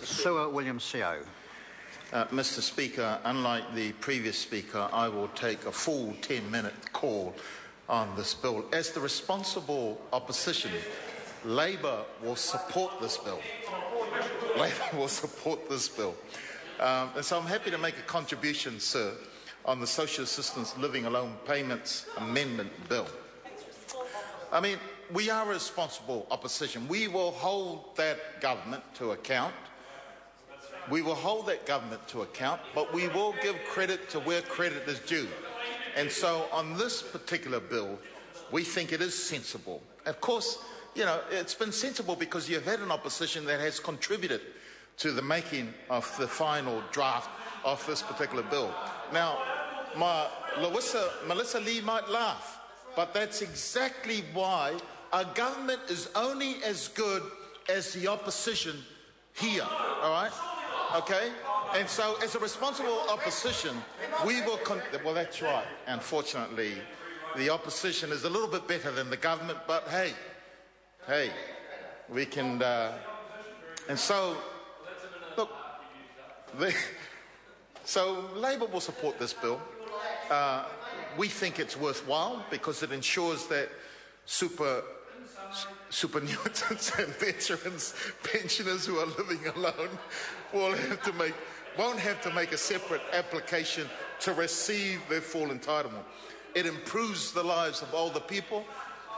Sir William CO. Mr. Speaker, unlike the previous speaker, I will take a full 10-minute call on this bill. As the responsible opposition, Labour will support this bill. Labour will support this bill. And so I'm happy to make a contribution, sir, on the Social Assistance Living Alone Payments Amendment Bill. I mean, we are a responsible opposition. We will hold that government to account. We will hold that government to account, but we will give credit to where credit is due. And so on this particular bill, we think it is sensible. Of course, you know, it's been sensible because you've had an opposition that has contributed to the making of the draft of this particular bill. Now, Melissa Lee might laugh, but that's exactly why our government is only as good as the opposition here, all right? Okay? And so, as a responsible opposition, we will... well, that's right. Unfortunately, the opposition is a little bit better than the government, but hey, we can... and so, look, so Labour will support this bill. We think it's worthwhile because it ensures that superannuitants and veterans, pensioners who are living alone won't have to make a separate application to receive their full entitlement. It improves the lives of older people,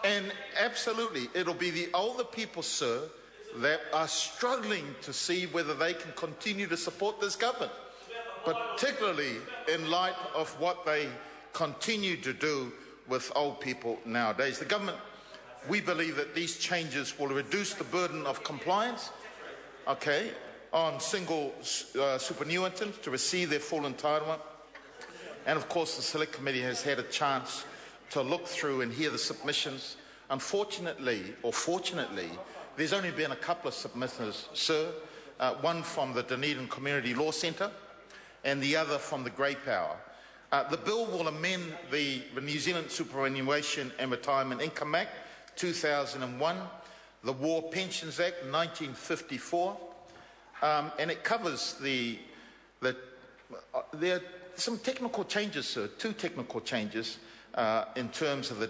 and absolutely, it'll be the older people, sir, that are struggling to see whether they can continue to support this government, particularly in light of what they continue to do with old people nowadays. The government, we believe that these changes will reduce the burden of compliance, okay, on single superannuitants to receive their full entitlement. And of course, the Select Committee has had a chance to look through and hear the submissions. Unfortunately, or fortunately, there's only been a couple of submissions, sir, one from the Dunedin Community Law Centre and the other from the Grey Power. The bill will amend the New Zealand Superannuation and Retirement Income Act 2001, the War Pensions Act 1954, and it covers there are some technical changes, sir, two technical changes in terms of the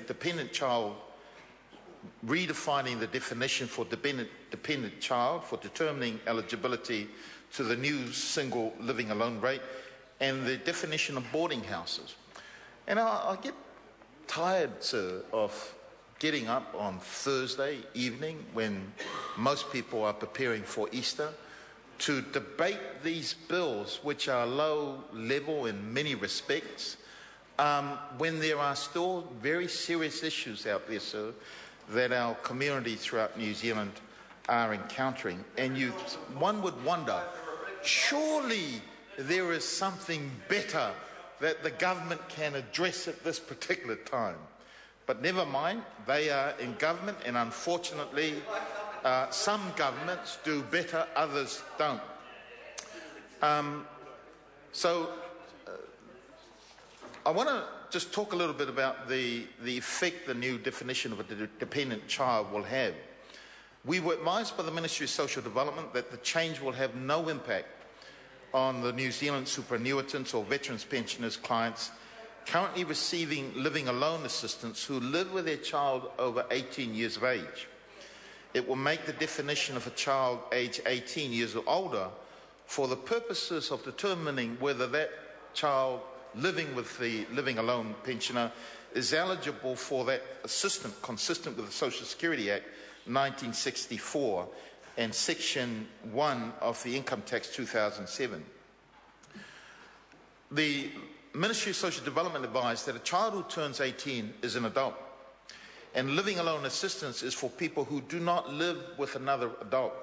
dependent child, redefining the definition for dependent child for determining eligibility to the new single living alone rate, and the definition of boarding houses. And I get tired, sir, of getting up on Thursday evening when most people are preparing for Easter to debate these bills, which are low level in many respects, when there are still very serious issues out there, sir, that our community throughout New Zealand are encountering. And one would wonder, surely there is something better that the government can address at this particular time. But never mind, they are in government, and unfortunately, some governments do better, others don't. I want to just talk a little bit about the effect the new definition of a dependent child will have. We were advised by the Ministry of Social Development that the change will have no impact on the New Zealand superannuitants or veterans pensioners clients currently receiving living alone assistance who live with their child over 18 years of age. It will make the definition of a child aged 18 years or older for the purposes of determining whether that child living with the living alone pensioner is eligible for that assistance consistent with the Social Security Act 1964 and Section 1 of the Income Tax 2007. The Ministry of Social Development advised that a child who turns 18 is an adult, and living alone assistance is for people who do not live with another adult.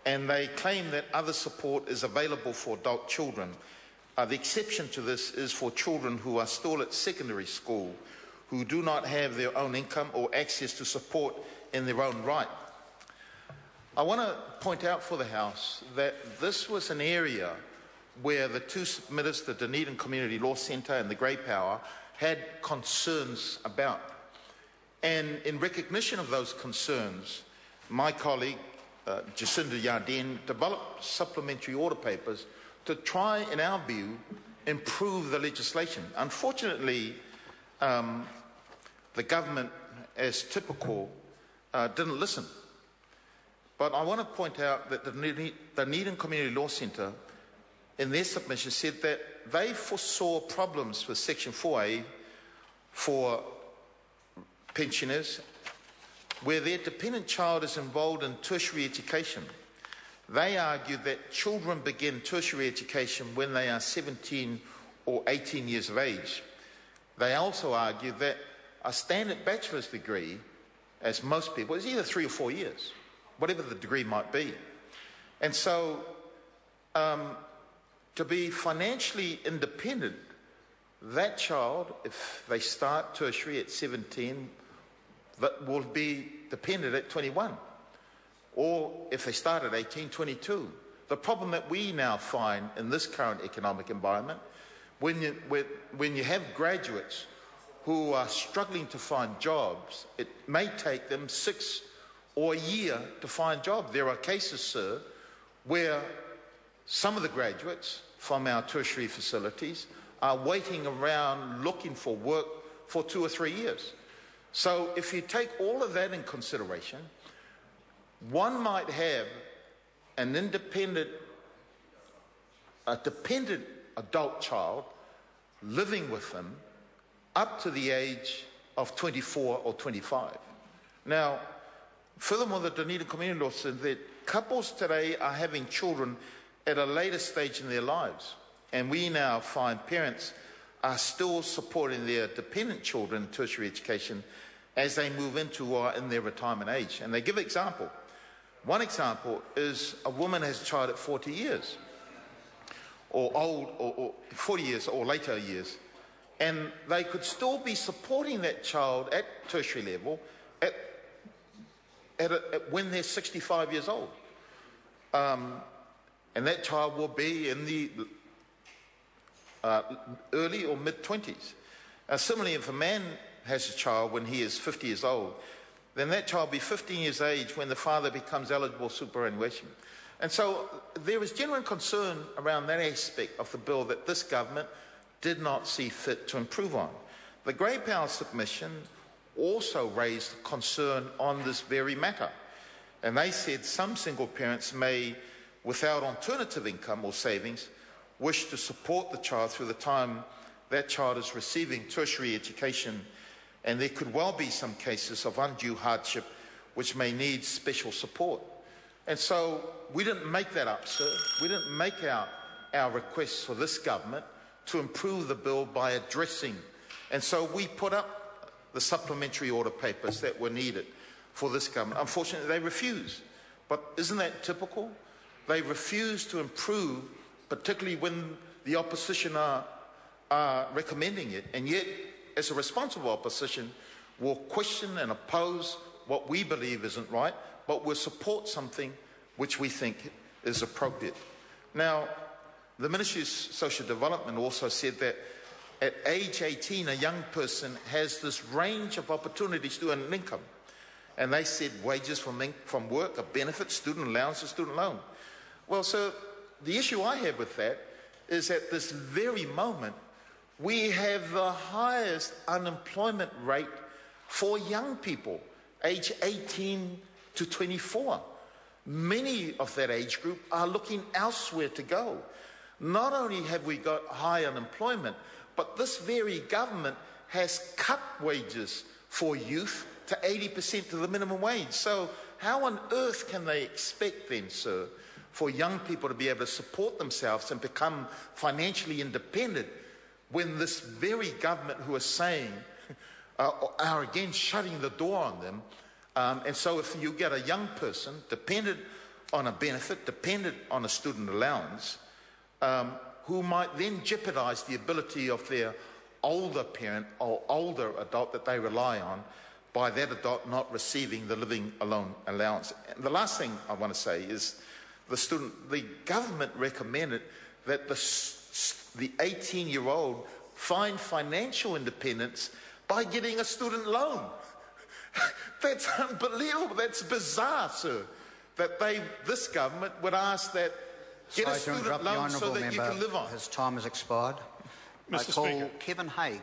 And they claim that other support is available for adult children. The exception to this is for children who are still at secondary school, who do not have their own income or access to support in their own right. I want to point out for the House that this was an area where the two submitters, the Dunedin Community Law Centre and the Grey Power, had concerns about. And in recognition of those concerns, my colleague, Jacinda Ardern, developed supplementary order papers to try, in our view, improve the legislation. Unfortunately, the government, as typical, didn't listen. But I want to point out that the Dunedin Community Law Centre, in their submission, said that they foresaw problems with Section 4A for pensioners where their dependent child is involved in tertiary education. They argued that children begin tertiary education when they are 17 or 18 years of age. They also argued that a standard bachelor's degree, as most people, is either 3 or 4 years, whatever the degree might be. And so, to be financially independent, that child, if they start tertiary at 17, that will be dependent at 21. Or if they start at 18, 22. The problem that we now find in this current economic environment, when you have graduates who are struggling to find jobs, it may take them 6 or a year to find jobs. There are cases, sir, where some of the graduates from our tertiary facilities are waiting around looking for work for 2 or 3 years. So if you take all of that in consideration, one might have an dependent adult child living with them up to the age of 24 or 25. Now, furthermore, the Dunedin Community Law said that couples today are having children at a later stage in their lives, and we now find parents are still supporting their dependent children in tertiary education as they move into or in their retirement age. And they give an example. One example is a woman has a child at 40 years, or 40 years or later years, and they could still be supporting that child at tertiary level when they're 65 years old. And that child will be in the early or mid-20s. Similarly, if a man has a child when he is 50 years old, then that child will be 15 years of age when the father becomes eligible for superannuation. And so there is genuine concern around that aspect of the bill that this government did not see fit to improve on. The Grey Power submission also raised concern on this very matter. And they said some single parents may, without alternative income or savings, wish to support the child through the time that child is receiving tertiary education, and there could well be some cases of undue hardship which may need special support. And so we didn't make that up, sir. We didn't make our requests for this government to improve the bill by addressing. And so we put up the supplementary order papers that were needed for this government. Unfortunately, they refused. But isn't that typical? They refuse to improve, particularly when the opposition are recommending it, and yet, as a responsible opposition, will question and oppose what we believe isn't right, but will support something which we think is appropriate. Now, the Ministry of Social Development also said that at age 18, a young person has this range of opportunities to earn an income. And they said wages from work, a benefit, student allowance, a student loan. Well, sir, the issue I have with that is at this very moment, we have the highest unemployment rate for young people, age 18 to 24. Many of that age group are looking elsewhere to go. Not only have we got high unemployment, but this very government has cut wages for youth to 80% of the minimum wage. So how on earth can they expect then, sir, for young people to be able to support themselves and become financially independent when this very government who are saying are again shutting the door on them? And so if you get a young person dependent on a benefit, dependent on a student allowance, who might then jeopardize the ability of their older parent or older adult that they rely on by that adult not receiving the living alone allowance. And the last thing I want to say is the government recommended that the 18-year-old find financial independence by getting a student loan. That's unbelievable. That's bizarre, sir. that this government would ask that get a student loan so that you can live on. His time has expired. I Mr. call Speaker. Kevin Haig.